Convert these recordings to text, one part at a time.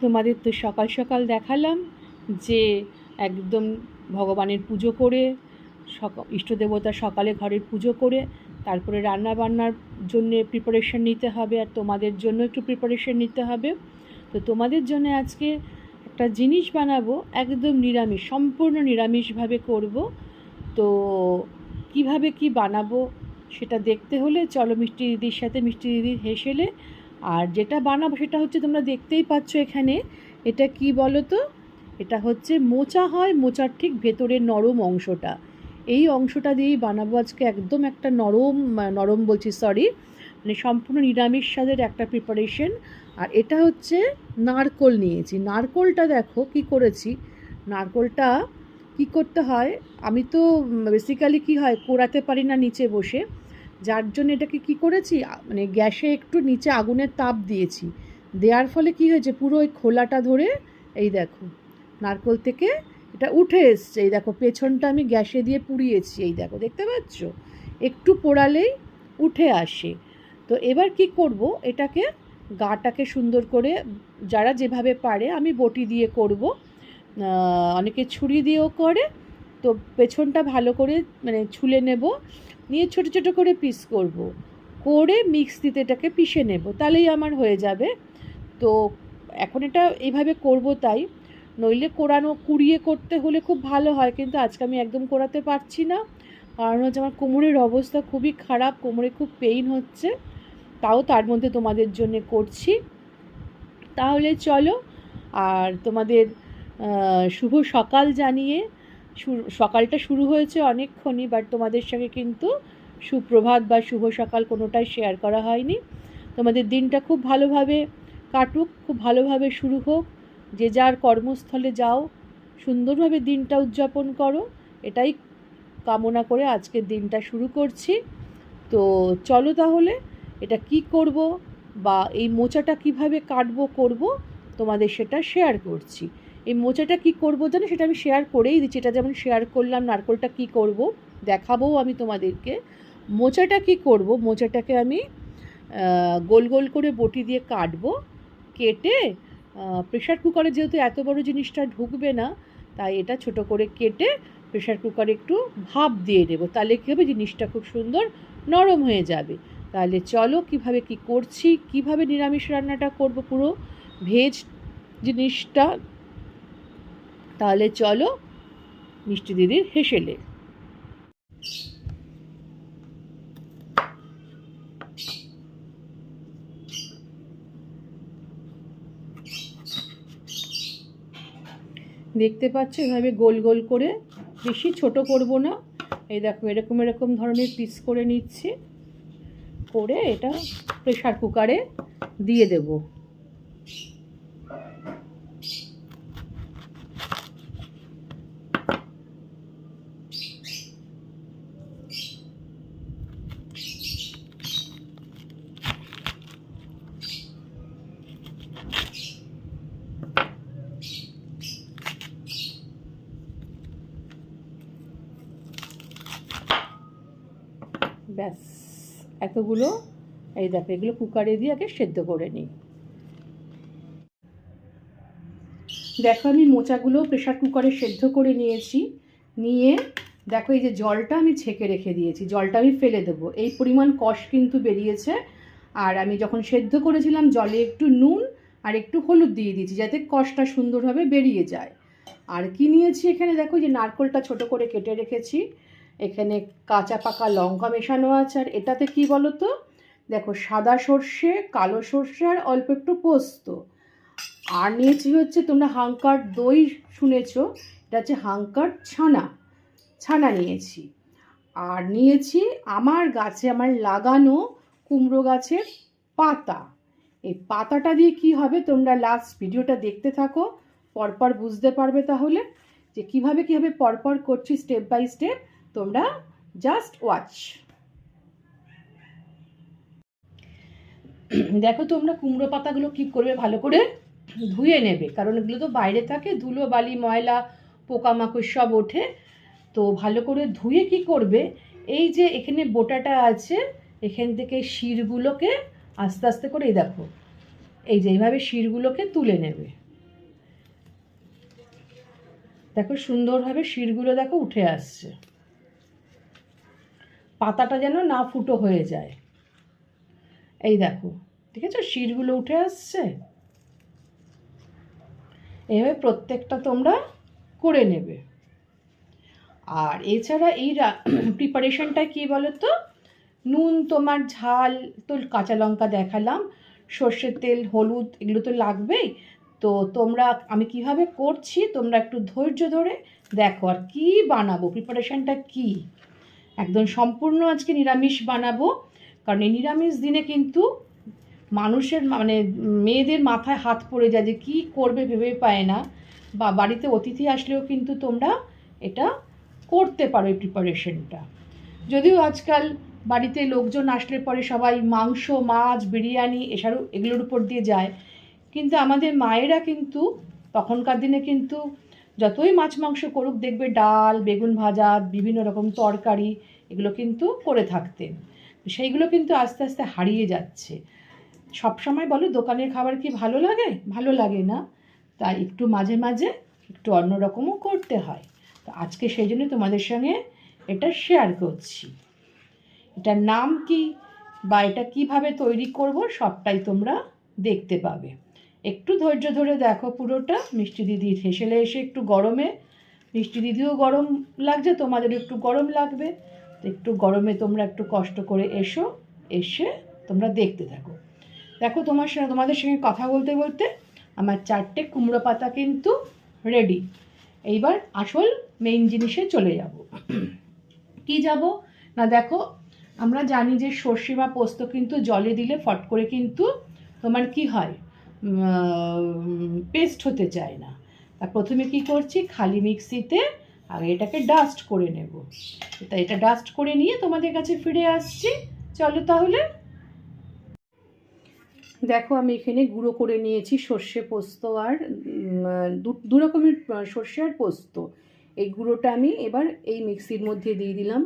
তোমাদের তো সকাল সকাল দেখালাম যে একদম ভগবানের পুজো করে ইষ্টদেবতা সকালে ঘরের পুজো করে তারপরে রান্না বান্নার জন্য প্রিপারেশন নিতে হবে, আর তোমাদের জন্য একটু প্রিপারেশন নিতে হবে। তো তোমাদের জন্য আজকে একটা জিনিস বানাবো, একদম নিরামিষ, সম্পূর্ণ নিরামিষভাবে করব। তো কিভাবে কি বানাবো সেটা দেখতে হলে চলো মিষ্টি দিদির সাথে, মিষ্টি দিদির হেসেলে। আর যেটা বানাবো সেটা হচ্ছে তোমরা দেখতেই পাচ্ছ এখানে, এটা কি বলো তো, এটা হচ্ছে মোচা হয়, মোচার ঠিক ভেতরের নরম অংশটা, এই অংশটা দিয়েই বানাবো আজকে একদম একটা নরম, নরম বলছি সরি, মানে সম্পূর্ণ নিরামিষ স্বাদের একটা প্রিপারেশন। আর এটা হচ্ছে নারকোল নিয়েছি, নারকোলটা দেখো কি করেছি, নারকোলটা কি করতে হয়, আমি তো বেসিক্যালি কি হয় কোড়াতে পারি না নিচে বসে, যার জন্য এটাকে কি করেছি, মানে গ্যাসে একটু নিচে আগুনের তাপ দিয়েছি, দেওয়ার ফলে কি হয়েছে পুরো ওই খোলাটা ধরে এই দেখো নারকোল থেকে এটা উঠে এসছে, এই দেখো পেছনটা আমি গ্যাসে দিয়ে পুড়িয়েছি, এই দেখো দেখতে পাচ্ছ, একটু পোড়ালেই উঠে আসে। তো এবার কি করব, এটাকে গাটাকে সুন্দর করে যারা যেভাবে পারে, আমি বটি দিয়ে করব, অনেকে ছুরি দিয়েও করে। তো পেছনটা ভালো করে মানে ছুলে নেব, নিয়ে ছোটো ছোটো করে পিস করব, করে মিক্সিতে এটাকে পিষে নেব, তাহলেই আমার হয়ে যাবে। তো এখন এটা এইভাবে করব, তাই নইলে কুড়িয়ে করতে হলে খুব ভালো হয়, কিন্তু আজকে আমি একদম কোরাতে পারছি না, কারণ হচ্ছে আমার কোমরের অবস্থা খুবই খারাপ, কোমরে খুব পেইন হচ্ছে, তাও তার মধ্যে তোমাদের জন্য করছি। তাহলে চলো, আর তোমাদের শুভ সকাল জানিয়ে, সকালটা শুরু হয়েছে অনেকক্ষণই, বাট তোমাদের সঙ্গে কিন্তু সুপ্রভাত বা শুভ সকাল কোনোটাই শেয়ার করা হয়নি। তোমাদের দিনটা খুব ভালোভাবে কাটুক, খুব ভালোভাবে শুরু হোক, যে যার কর্মস্থলে যাও, সুন্দরভাবে দিনটা উদযাপন করো, এটাই কামনা করে আজকের দিনটা শুরু করছি। তো চলো তাহলে এটা কি করব বা এই মোচাটা কিভাবে কাটবো করব, তোমাদের সেটা শেয়ার করছি। এই মোচাটা কি করব জানো, সেটা আমি শেয়ার করেই দিচ্ছি, এটা যেমন শেয়ার করলাম নারকোলটা কি করব দেখাবোও আমি তোমাদেরকে। মোচাটা কি করব, মোচাটাকে আমি গোল গোল করে বটি দিয়ে কাটবো, কেটে প্রেশার কুকারে যেহেতু এত বড় জিনিসটা ঢুকবে না, তাই এটা ছোট করে কেটে প্রেশার কুকারে একটু ভাপ দিয়ে দেবো, তাহলে কী হবে, জিনিসটা খুব সুন্দর নরম হয়ে যাবে। তাহলে চলো কিভাবে কি করছি, কিভাবে নিরামিষ রান্নাটা করব, পুরো ভেজ জিনিসটা, তাহলে চলো মিষ্টি দিদির হেসেলে। দেখতে পাচ্ছ এভাবে গোল গোল করে, বেশি ছোট করব না, এই দেখো এরকম এরকম ধরনের পিস করে নিচ্ছি, করে এটা প্রেশার কুকারে দিয়ে দেব। ব্যাস এতগুলো, এই দেখো এগুলো কুকারে দিয়ে আগে সেদ্ধ করে নিই। দেখো আমি মোচাগুলো প্রেশার কুকারে সেদ্ধ করে নিয়েছি, নিয়ে দেখো এই যে জলটা আমি ছেঁকে রেখে দিয়েছি, জলটা আমি ফেলে দেবো, এই পরিমাণ কষ কিন্তু বেরিয়েছে। আর আমি যখন সেদ্ধ করেছিলাম জলে একটু নুন আর একটু হলুদ দিয়ে দিয়েছি, যাতে কষটা সুন্দরভাবে বেরিয়ে যায়। আর কি নিয়েছি এখানে দেখো, যে নারকোলটা ছোট করে কেটে রেখেছি, এখানে কাঁচা পাকা লঙ্কা মেশানো আছে, আর এটাতে কি বলো তো, দেখো সাদা সর্ষে, কালো সর্ষে আর অল্প একটু পোস্ত। আর নিয়েছি হচ্ছে, তোমরা হাঙ্কার দই শুনেছো, এটা হচ্ছে হাঙ্কার ছানা, ছানা নিয়েছি। আর নিয়েছি আমার গাছে, আমার লাগানো কুমড়ো গাছের পাতা, এই পাতাটা দিয়ে কি হবে তোমরা লাস্ট ভিডিওটা দেখতে থাকো, পরপর বুঝতে পারবে তাহলে যে কিভাবে কিভাবে পরপর করছি স্টেপ বাই স্টেপ, তোমরা জাস্ট ওয়াচ। দেখো তোমরা কুমড়ো পাতাগুলো কী করবে, ভালো করে ধুয়ে নেবে, কারণ এগুলো তো বাইরে থাকে, ধুলো বালি ময়লা পোকামাকড় সব ওঠে। তো ভালো করে ধুয়ে কি করবে, এই যে এখানে বোটাটা আছে, এখান থেকে শিরগুলোকে আস্তে আস্তে করে, এই দেখো এই যে এইভাবে শিরগুলোকে তুলে নেবে, দেখো সুন্দরভাবে শিরগুলো দেখো উঠে আসছে, পাতাটা যেন না ফুটো হয়ে যায়। এই দেখো, ঠিক আছে, শিরগুলো উঠে আসছে। এইভাবে প্রত্যেকটা তোমরা করে নেবে। আর এছাড়া এই প্রিপারেশনটা কী বলো তো, নুন, তোমার ঝাল তো, কাঁচা লঙ্কা দেখালাম, সর্ষের তেল, হলুদ, এগুলো তো লাগবেই। তো তোমরা, আমি কিভাবে করছি তোমরা একটু ধৈর্য ধরে দেখো। আর কি বানাবো, প্রিপারেশনটা কি, একদম সম্পূর্ণ আজকে নিরামিষ বানাবো। কারণ এই নিরামিষ দিনে কিন্তু মানুষের মানে মেয়েদের মাথায় হাত পড়ে যায় যে কী করবে ভেবে পায় না। বা বাড়িতে অতিথি আসলেও কিন্তু তোমরা এটা করতে পারো এই প্রিপারেশনটা। যদিও আজকাল বাড়িতে লোকজন আসলে পরে সবাই মাংস, মাছ, বিরিয়ানি এগুলোর উপর দিয়ে যায়, কিন্তু আমাদের মায়েরা কিন্তু তখনকার দিনে কিন্তু যতই মাছ মাংস করুক দেখবে ডাল, বেগুন ভাজা, বিভিন্ন রকম তরকারি এগুলো কিন্তু করে থাকতেন। সেইগুলো কিন্তু আস্তে আস্তে হারিয়ে যাচ্ছে। সবসময় বলো দোকানের খাবার কি ভালো লাগে? ভালো লাগে না। তাই একটু মাঝে মাঝে একটু অন্যরকমও করতে হয়। তো আজকে সেই জন্য তোমাদের সঙ্গে এটা শেয়ার করছি। এটার নাম কি বা এটা কিভাবে তৈরি করব সবটাই তোমরা দেখতে পাবে। একটু ধৈর্য ধরে দেখো পুরোটা। মিষ্টি দিদির হেসেলে এসে একটু গরমে, মিষ্টি দিদিও গরম লাগছে, তোমাদের একটু গরম লাগবে, তো একটু গরমে তোমরা একটু কষ্ট করে এসে তোমরা দেখতে থাকো। দেখো তোমাদের সঙ্গে কথা বলতে বলতে আমার 4টে কুমড়ো পাতা কিন্তু রেডি। এইবার আসল মেইন জিনিসে চলে যাব। কি যাব না, দেখো আমরা জানি যে সর্ষে বা পোস্ত কিন্তু জলে দিলে ফট করে কিন্তু তোমার কি হয়, পেস্ট হতে চায় না। তা প্রথমে কি করছি, খালি মিক্সিতে আগে এটাকে ডাস্ট করে নেব। তা এটা ডাস্ট করে নিয়ে তোমাদের কাছে ফিরে আসছি। চলো তাহলে। দেখো আমি এখানে গুঁড়ো করে নিয়েছি সর্ষে পোস্ত, আর দু রকমের সর্ষে আর পোস্ত। এই গুঁড়োটা আমি এবার এই মিক্সির মধ্যে দিয়ে দিলাম।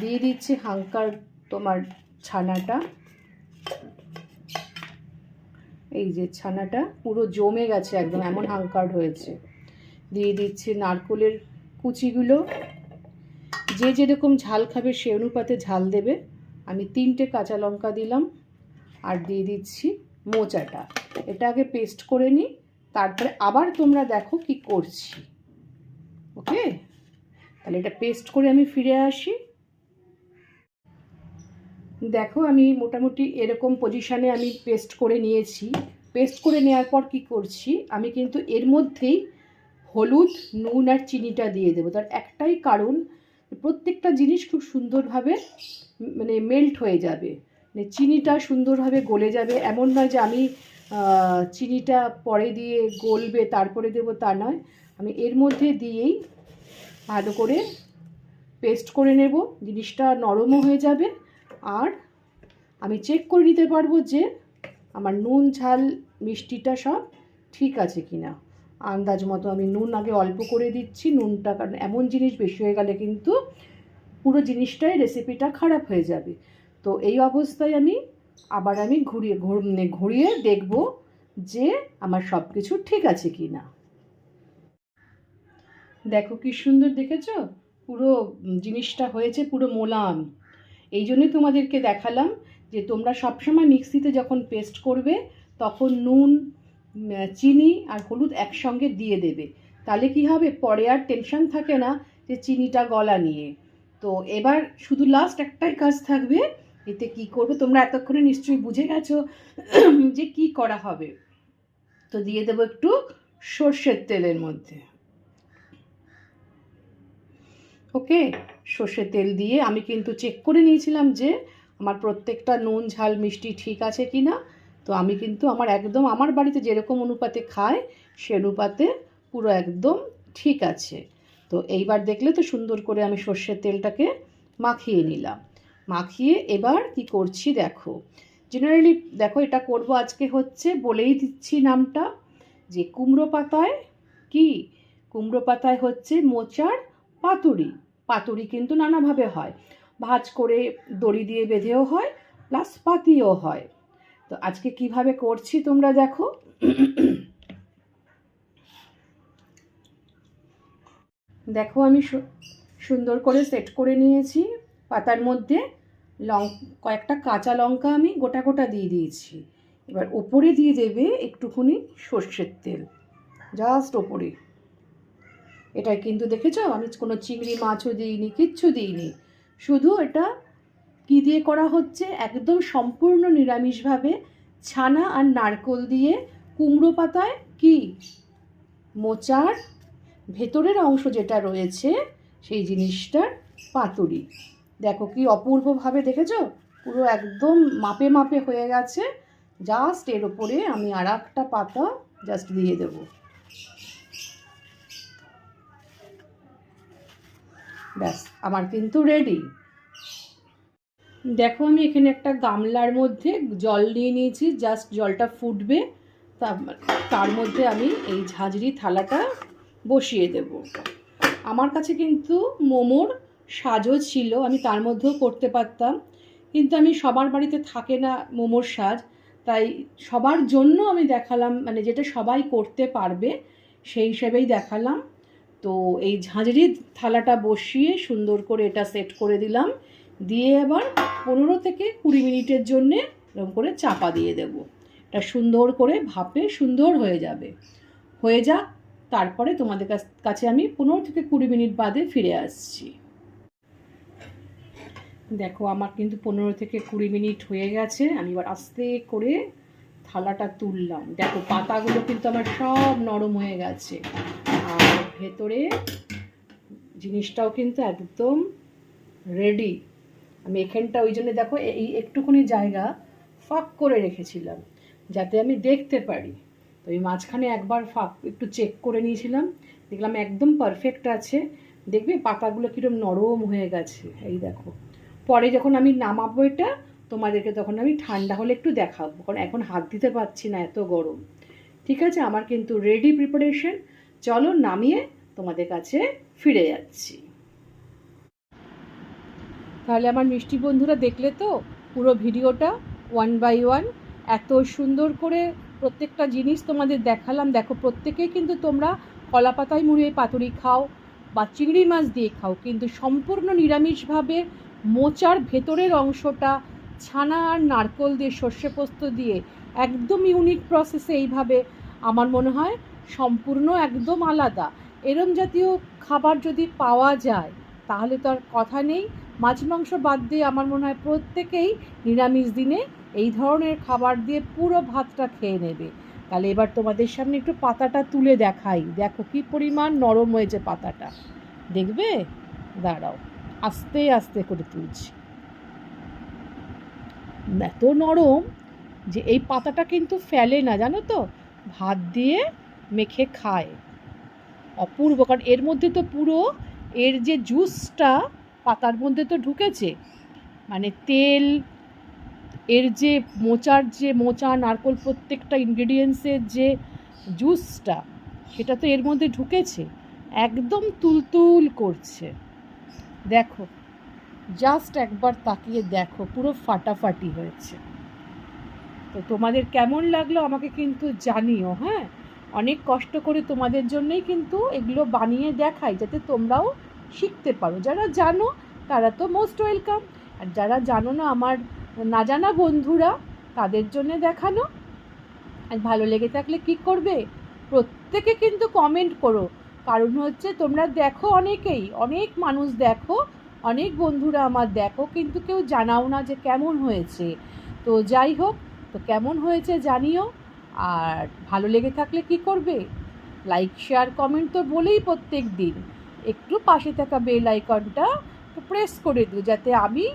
দিয়ে দিচ্ছি হালকার তোমার ছানাটা। এই যে ছানাটা পুরো জমে গেছে একদম, এমন হালকার হয়েছে। দিয়ে দিচ্ছি নারকোলের কুচিগুলো। যে যেরকম ঝাল খাবে সে অনুপাতে ঝাল দেবে। আমি 3টে কাঁচা লঙ্কা দিলাম। আর দিয়ে দিচ্ছি মোচাটা। এটা আগে পেস্ট করে নিই, তারপরে আবার তোমরা দেখো কি করছি। ওকে, তাহলে এটা পেস্ট করে আমি ফিরে আসি। দেখো আমি মোটামুটি এরকম পজিশানে আমি পেস্ট করে নিয়েছি। পেস্ট করে নেওয়ার পর কি করছি, আমি কিন্তু এর মধ্যেই হলুদ, নুন আর চিনিটা দিয়ে দেবো। তার একটাই কারণ, প্রত্যেকটা জিনিস খুব সুন্দরভাবে মানে মেল্ট হয়ে যাবে, মানে চিনিটা সুন্দরভাবে গলে যাবে। এমন নয় যে আমি চিনিটা পরে দিয়ে গলবে তারপরে দেবো, তা নয়। আমি এর মধ্যে দিয়েই ভালো করে পেস্ট করে নেব। জিনিসটা নরমও হয়ে যাবে। আর আমি চেক করে নিতে পারবো যে আমার নুন, ঝাল, মিষ্টিটা সব ঠিক আছে কি না। আন্দাজ মতো আমি নুন আগে অল্প করে দিচ্ছি। নুনটা, কারণ এমন জিনিস বেশি হয়ে গেলে কিন্তু পুরো জিনিসটাই রেসিপিটা খারাপ হয়ে যাবে। তো এই অবস্থায় আমি আবার ঘুরিয়ে দেখব যে আমার সব কিছু ঠিক আছে কি না। দেখো কি সুন্দর, দেখেছো পুরো জিনিসটা হয়েছে পুরো মোলায়েম। এই জন্যই তোমাদেরকে দেখালাম যে তোমরা সবসময় মিক্সিতে যখন পেস্ট করবে তখন নুন, চিনি আর হলুদ একসঙ্গে দিয়ে দেবে। তাহলে কি হবে, পরে আর টেনশন থাকে না যে চিনিটা গলা নিয়ে। তো এবার শুধু লাস্ট একটাই কাজ থাকবে, এতে কি করবে তোমরা এতক্ষণে নিশ্চয়ই বুঝে গেছো যে কি করা হবে। তো দিয়ে দেবো একটু সর্ষের তেলের মধ্যে। ওকে, সর্ষের তেল দিয়ে আমি কিন্তু চেক করে নিয়েছিলাম যে আমার প্রত্যেকটা নুন, ঝাল, মিষ্টি ঠিক আছে কি না। তো আমি কিন্তু আমার বাড়িতে যেরকম অনুপাতে খায় সে অনুপাতে পুরো একদম ঠিক আছে। তো এইবার দেখলে তো সুন্দর করে আমি সর্ষের তেলটাকে মাখিয়ে নিলাম। মাখিয়ে এবার কি করছি দেখো। জেনারেলি দেখো এটা করব আজকে হচ্ছে, বলেই দিচ্ছি নামটা, যে কুমড়ো পাতায় হচ্ছে মোচার পাতুরি। পাতুরি কিন্তু নানাভাবে হয়, ভাজ করে দড়ি দিয়ে বেঁধেও হয়, প্লাস পাতিও হয়। তো আজকে কিভাবে করছি তোমরা দেখো। দেখো আমি সুন্দর করে সেট করে নিয়েছি। পাতার মধ্যে কয়েকটা কাঁচা লঙ্কা আমি গোটা গোটা দিয়ে দিয়েছি। এবার ওপরে দিয়ে দেবে একটুখানি সর্ষের তেল, জাস্ট ওপরে। এটা কিন্তু দেখেছো আমি কোনো চিংড়ি মাছও দিইনি, কিচ্ছু দিইনি। শুধু এটা কী দিয়ে করা হচ্ছে, একদম সম্পূর্ণ নিরামিষভাবে ছানা আর নারকোল দিয়ে কুমড়ো পাতায় কি মোচার ভেতরের অংশ যেটা রয়েছে সেই জিনিসটার পাতুরি। দেখো কি অপূর্বভাবে, দেখেছো পুরো একদম মাপে মাপে হয়ে গেছে। জাস্ট এর ওপরে আমি আর একটা পাতা জাস্ট দিয়ে দেব। ব্যাস আমার কিন্তু রেডি। দেখো আমি এখানে একটা গামলার মধ্যে জল নিয়ে নিয়েছি, জাস্ট জলটা ফুটবে, তার মধ্যে আমি এই ঝাঁঝরি থালাটা বসিয়ে দেব। আমার কাছে কিন্তু মোমোর সাজও ছিল, আমি তার মধ্যেও করতে পারতাম, কিন্তু আমি সবার বাড়িতে থাকে না মোমোর সাজ, তাই সবার জন্য আমি দেখালাম, মানে যেটা সবাই করতে পারবে সেই হিসেবেই দেখালাম। তো এই ঝাঁঝরির থালাটা বসিয়ে সুন্দর করে এটা সেট করে দিলাম, দিয়ে আবার 15 থেকে 20 মিনিটের জন্যে এরকম করে চাপা দিয়ে দেব। এটা সুন্দর করে ভাপে সুন্দর হয়ে যাবে। হয়ে যাক, তারপরে তোমাদের কাছে আমি 15 থেকে 20 মিনিট বাদে ফিরে আসছি। দেখো আমার কিন্তু 15 থেকে 20 মিনিট হয়ে গেছে। আমি এবার আস্তে করে থালাটা তুললাম। দেখো পাতাগুলো কিন্তু আমার সব নরম হয়ে গেছে, আর ভেতরে জিনিসটাও কিন্তু একদম রেডি। আমি এখানটা ওই জন্য দেখো এই একটুখানি জায়গা ফাঁক করে রেখেছিলাম যাতে আমি দেখতে পারি। তো এই মাঝখানে একবার ফাঁক একটু চেক করে নিয়েছিলাম, দেখলাম একদম পারফেক্ট আছে। দেখবে পাতাগুলো কীরকম নরম হয়ে গেছে। এই দেখো, পরে যখন আমি নামাবো এটা তোমাদেরকে তখন আমি ঠান্ডা হলে একটু দেখাবো, কারণ এখন হাত দিতে পারছি না, এত গরম। ঠিক আছে, আমার কিন্তু রেডি প্রিপারেশন। চলো নামিয়ে তোমাদের কাছে ফিরে যাচ্ছি। তাহলে আমার মিষ্টি বন্ধুরা দেখলে তো পুরো ভিডিওটা 1 বাই 1 এত সুন্দর করে প্রত্যেকটা জিনিস তোমাদের দেখালাম। দেখো প্রত্যেকেই কিন্তু তোমরা কলা পাতায় মুড়িয়ে পাতুরি খাও বা চিংড়ি মাছ দিয়ে খাও, কিন্তু সম্পূর্ণ নিরামিষভাবে মোচার ভেতরের অংশটা ছানা আর নারকোল দিয়ে সর্ষে পোস্ত দিয়ে একদম ইউনিক প্রসেসে এইভাবে আমার মনে হয় সম্পূর্ণ একদম আলাদা। এরম জাতীয় খাবার যদি পাওয়া যায় তাহলে তো আর কথা নেই। মাছ মাংস বাদ দিয়ে আমার মনে হয় প্রত্যেকেই নিরামিষ দিনে এই ধরনের খাবার দিয়ে পুরো ভাতটা খেয়ে নেবে। তাহলে এবার তোমাদের সামনে একটু পাতাটা তুলে দেখাই। দেখো কি পরিমাণ নরম হয়েছে পাতাটা, দেখবে? দাঁড়াও, আস্তে আস্তে করে তুলছি। এত নরম যে এই পাতাটা কিন্তু ফেলে না, জানো তো, ভাত দিয়ে মেখে খায়। অপূর্ব, কারণ এর মধ্যে তো পুরো এর যে জুসটা পাতার মধ্যে তো ঢুকেছে, মানে তেল, এর যে মোচা নারকোল প্রত্যেকটা ইনগ্রেডিয়েন্টসের যে জুসটা সেটা তো এর মধ্যে ঢুকেছে, একদম তুলতুল করছে। দেখো জাস্ট একবার তাকিয়ে দেখো, পুরো ফাটাফাটি হয়েছে। তো তোমাদের কেমন লাগলো আমাকে কিন্তু জানিও। হ্যাঁ, অনেক কষ্ট করে তোমাদের জন্যই কিন্তু এগুলো বানিয়ে দেখাই, যাতে তোমরাও শিখতে পারো। যারা জানো তারা তো মোস্ট ওয়েলকাম, আর যারা জানো না, আমার না জানা বন্ধুরা, তাদের জন্য দেখানো। আর ভালো লেগে থাকলে কি করবে, প্রত্যেকে কিন্তু কমেন্ট করো। কারণ হচ্ছে তোমরা দেখো, অনেকেই, অনেক মানুষ দেখো, অনেক বন্ধুরা আমার দেখো, কিন্তু কেউ জানাও না যে কেমন হয়েছে। তো যাই হোক, তো কেমন হয়েছে জানিও। আর ভালো লেগে থাকলে কি করবে, লাইক শেয়ার কমেন্ট তো বলেই প্রত্যেক দিন, একটু পাশে থাকা বেল আইকনটা প্রেস করে দিও, যাতে আমি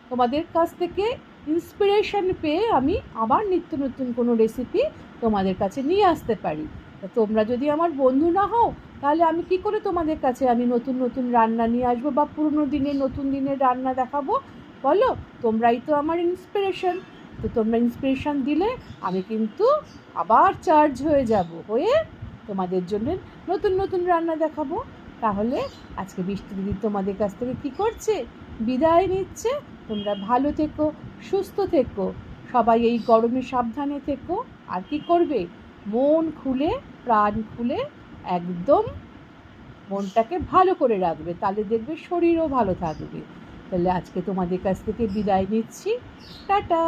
তোমাদের কাছ থেকে ইন্সপিরেশন পেয়ে আমি আবার নিত্য নতুন কোনো রেসিপি তোমাদের কাছে নিয়ে আসতে পারি। তো তোমরা যদি আমার বন্ধু না হও তাহলে আমি কি করে তোমাদের কাছে আমি নতুন নতুন রান্না নিয়ে আসবো বা পুরনো দিনের নতুন দিনের রান্না দেখাবো বলো? তোমরাই তো আমার ইন্সপিরেশন। তো তোমরা ইন্সপিরেশন দিলে আমি কিন্তু আবার চার্জ হয়ে যাব, হয়ে তোমাদের জন্য নতুন নতুন রান্না দেখাবো। তাহলে আজকে বৃষ্টি দিদি তোমাদের কাছ থেকে কি করছে, বিদায় নিচ্ছে। তোমরা ভালো থেকো, সুস্থ থেকো, সবাই এই গরমে সাবধানে থেকো। আর কি করবে, মন খুলে প্রাণ খুলে একদম মনটাকে ভালো করে রাখবে, তাহলে দেখবে শরীরও ভালো থাকবে। তাহলে আজকে তোমাদের কাছ থেকে বিদায় নিচ্ছি, টাটা।